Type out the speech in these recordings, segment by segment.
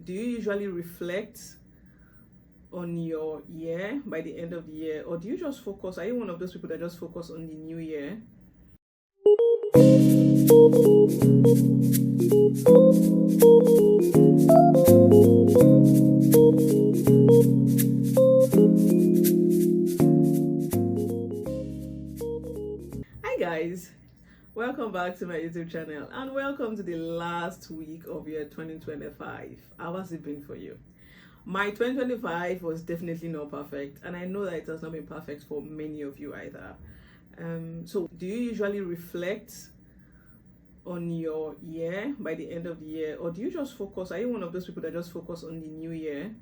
do you usually reflect on your year by the end of the year, or do you just focus? Are you one of those people that just focus on the new year? Hi guys, welcome back to my YouTube channel and welcome to the last week of year 2025. How has it been for you? My 2025 was definitely not perfect, and I know that it has not been perfect for many of you either. So do you usually reflect on your year by the end of the year, or do you just focus? Are you one of those people that just focus on the new year?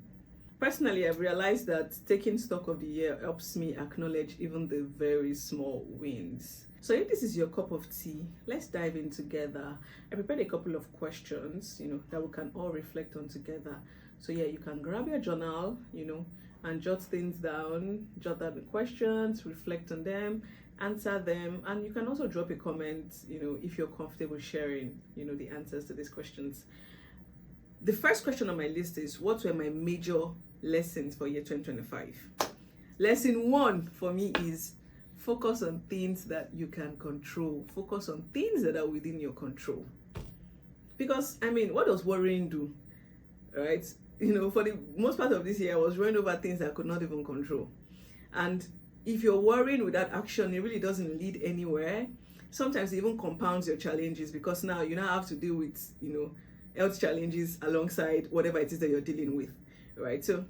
Personally, I've realized that taking stock of the year helps me acknowledge even the very small wins. So if this is your cup of tea, let's dive in together. I prepared a couple of questions, that we can all reflect on together. So yeah, you can grab your journal, and jot things down, jot down the questions, reflect on them, answer them, and you can also drop a comment, if you're comfortable sharing, the answers to these questions. The first question on my list is, what were my major lessons for year 2025? Lesson 1 for me is focus on things that you can control. Focus on things that are within your control. Because, what does worrying do? Right? For the most part of this year, I was worrying over things I could not even control. And if you're worrying without action, it really doesn't lead anywhere. Sometimes it even compounds your challenges, because now you have to deal with, health challenges alongside whatever it is that you're dealing with, right? So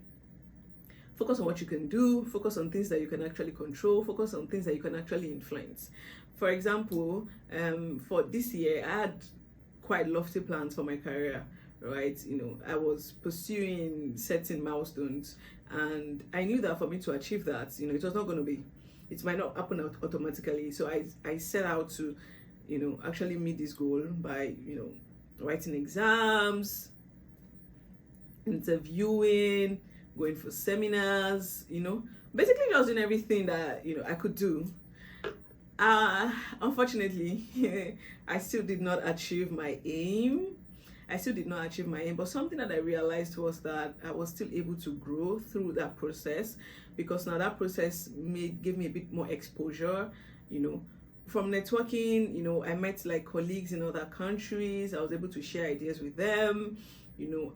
focus on what you can do, focus on things that you can actually control, focus on things that you can actually influence. For example, for this year, I had quite lofty plans for my career, right? I was pursuing certain milestones, and I knew that for me to achieve that, it was not going to be, it might not happen automatically. So I set out to, actually meet this goal by, writing exams, interviewing, going for seminars, basically just doing everything that, I could do. Unfortunately, I still did not achieve my aim. But something that I realized was that I was still able to grow through that process, because now that process gave me a bit more exposure, from networking. I met like colleagues in other countries. I was able to share ideas with them.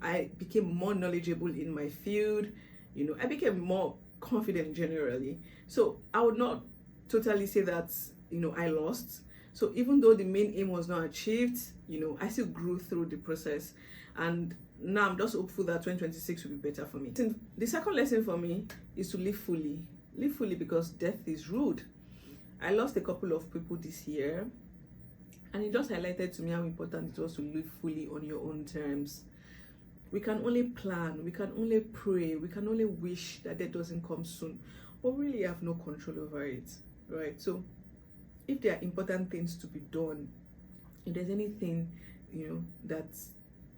I became more knowledgeable in my field. I became more confident generally. So I would not totally say that, I lost. So even though the main aim was not achieved, I still grew through the process. And now I'm just hopeful that 2026 will be better for me. The second lesson for me is to live fully. Live fully, because death is rude. I lost a couple of people this year, and it just highlighted to me how important it was to live fully on your own terms. We can only plan, we can only pray, we can only wish that death doesn't come soon, but really have no control over it, right? So if there are important things to be done, if there's anything, that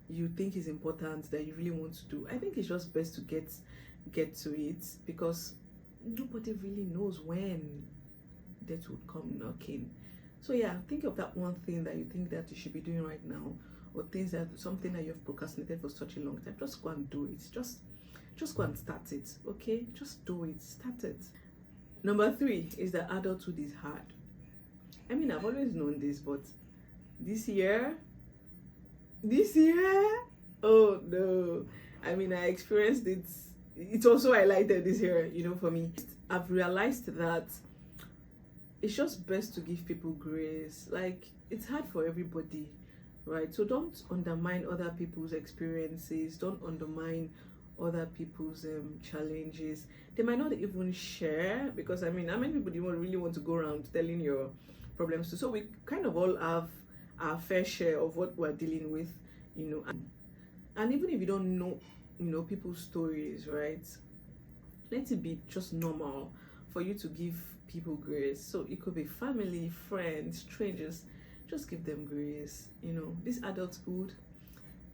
you think is important that you really want to do, I think it's just best to get to it, because nobody really knows when death would come knocking. So yeah, think of that one thing that you think that you should be doing right now, or something that you've procrastinated for such a long time. Just go and do it. Just go and start it. Okay, just do it. Start it. Number 3 is that adulthood is hard. I've always known this, but this year, oh no, I experienced it. It's also highlighted this year, for me. I've realized that it's just best to give people grace. Like, it's hard for everybody, right? So don't undermine other people's experiences. Don't undermine other people's challenges. They might not even share, because how many people do you really want to go around telling your problems to? So we kind of all have our fair share of what we're dealing with, and even if you don't know people's stories, right, let it be just normal for you to give people grace. So it could be family, friends, strangers. Just give them grace. This adulthood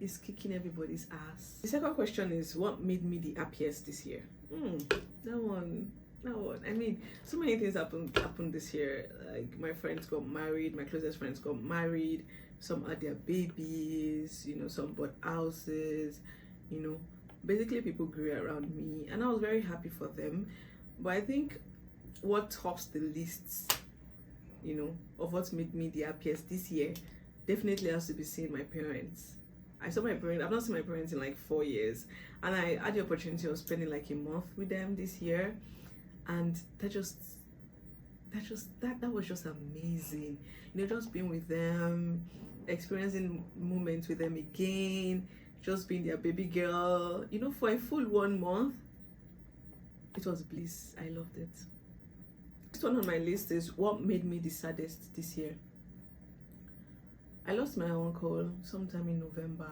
is kicking everybody's ass. The second question is, what made me the happiest this year? That one. So many things happened this year. Like, my friends got married, my closest friends got married, some had their babies, some bought houses, you know. Basically, people grew around me, and I was very happy for them. But I think what tops the lists, of what made me the happiest this year definitely has to be seeing my parents. I saw my parents, I've not seen my parents in like 4 years, and I had the opportunity of spending like a month with them this year, and that was just amazing. Just being with them, experiencing moments with them again, just being their baby girl, for a full 1 month. It was bliss. I loved it. Next one on my list is what made me the saddest this year. I lost my uncle sometime in November,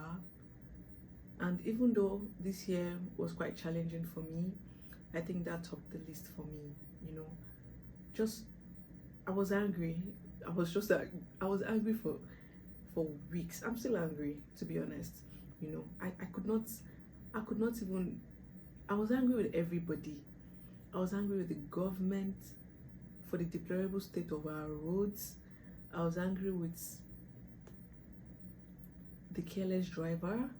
and even though this year was quite challenging for me, I think that topped the list for me. Just I was angry. I was angry for weeks. I'm still angry, to be honest. I could not even. I was angry with everybody. I was angry with the government for the deplorable state of our roads. I was angry with the careless driver.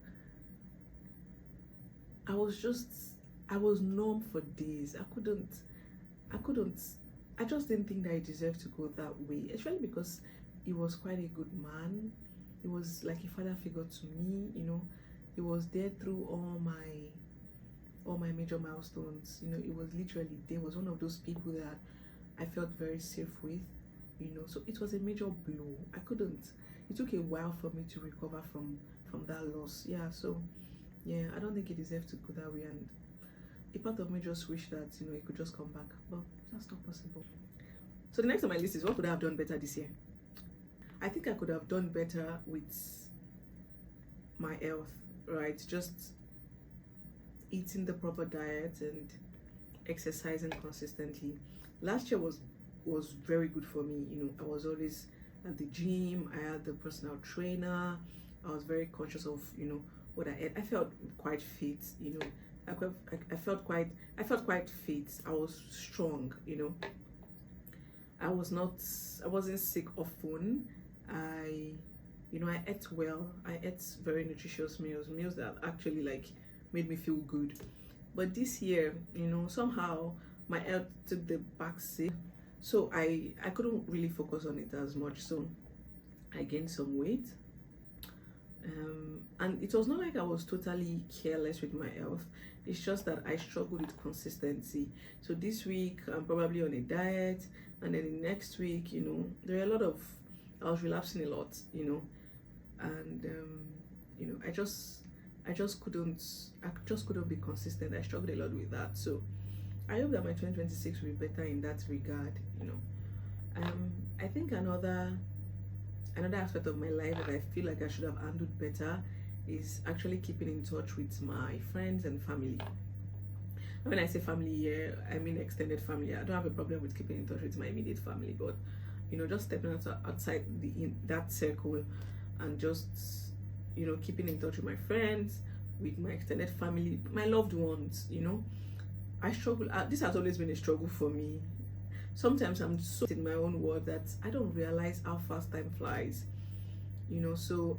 I was numb for days. I just didn't think that I deserved to go that way, especially because he was quite a good man. He was like a father figure to me. He was there through all my major milestones. It was literally there. Was one of those people that I felt very safe with. So it was a major blow. It took a while for me to recover from that loss. I don't think he deserved to go that way, and a part of me just wish that he could just come back, but that's not possible. So the next on my list is what could I have done better this year. I think I could have done better with my health, right? Just eating the proper diet and exercising consistently. Last year was very good for me. I was always at the gym. I had the personal trainer. I was very conscious of what I ate. I felt quite fit. I felt quite fit. I was strong. I wasn't sick often. I ate well. I ate very nutritious meals that actually like made me feel good. But this year, somehow my health took the back seat, so I couldn't really focus on it as much. So I gained some weight, and it was not like I was totally careless with my health. It's just that I struggled with consistency. So this week I'm probably on a diet, and then the next week, there are I was relapsing a lot, and I just couldn't be consistent. I struggled a lot with that. So I hope that my 2026 will be better in that regard. I think another aspect of my life that I feel like I should have handled better is actually keeping in touch with my friends and family. When I say family here, I mean extended family. I don't have a problem with keeping in touch with my immediate family, but just stepping outside that circle and just keeping in touch with my friends, with my extended family, my loved ones. I struggle. This has always been a struggle for me. Sometimes I'm so in my own world that I don't realize how fast time flies. So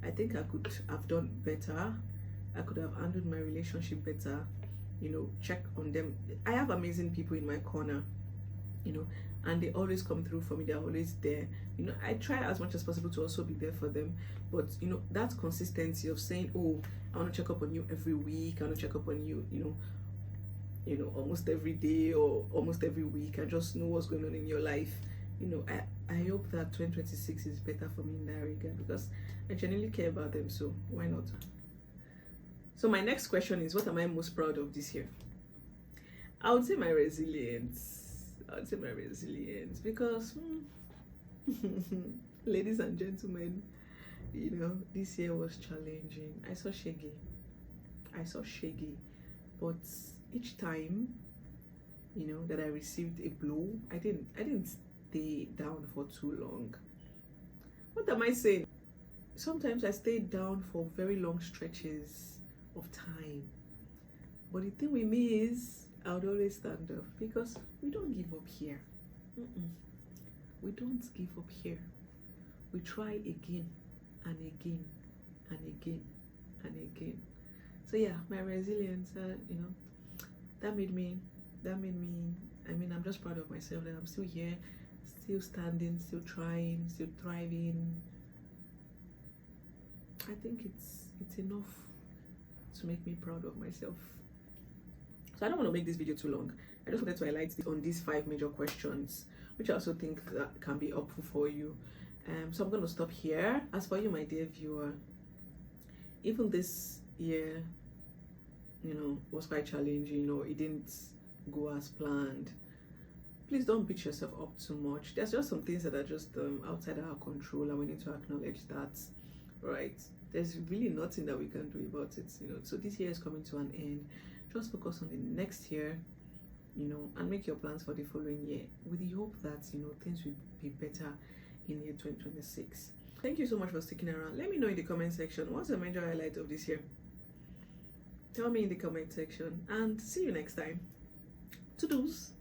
I think I could have done better. I could have handled my relationship better. Check on them. I have amazing people in my corner, and they always come through for me. They're always there. I try as much as possible to also be there for them. But that consistency of saying, oh, I want to check up on you every week. I want to check up on you, almost every day or almost every week. I just know what's going on in your life. I hope that 2026 is better for me in that regard, because I genuinely care about them. So why not? So my next question is, what am I most proud of this year? I would say my resilience. Because ladies and gentlemen, this year was challenging. I saw shaggy, but each time that I received a blow, I didn't stay down for too long. What am I saying? Sometimes I stayed down for very long stretches of time, but the thing with me is I would always stand up, because we don't give up here. We don't give up here. We try again and again and again and again. So yeah, my resilience, that made me, I mean, I'm just proud of myself that I'm still here, still standing, still trying, still thriving. I think it's enough to make me proud of myself. So I don't want to make this video too long. I just wanted to highlight on these 5 major questions, which I also think that can be helpful for you. So I'm going to stop here. As for you, my dear viewer, even this year, was quite challenging, it didn't go as planned. Please don't beat yourself up too much. There's just some things that are just outside our control, and we need to acknowledge that, right? There's really nothing that we can do about it, So this year is coming to an end. Just focus on the next year, and make your plans for the following year with the hope that, things will be better in year 2026. Thank you so much for sticking around. Let me know in the comment section, what's the major highlight of this year? Tell me in the comment section, and see you next time. Toodles.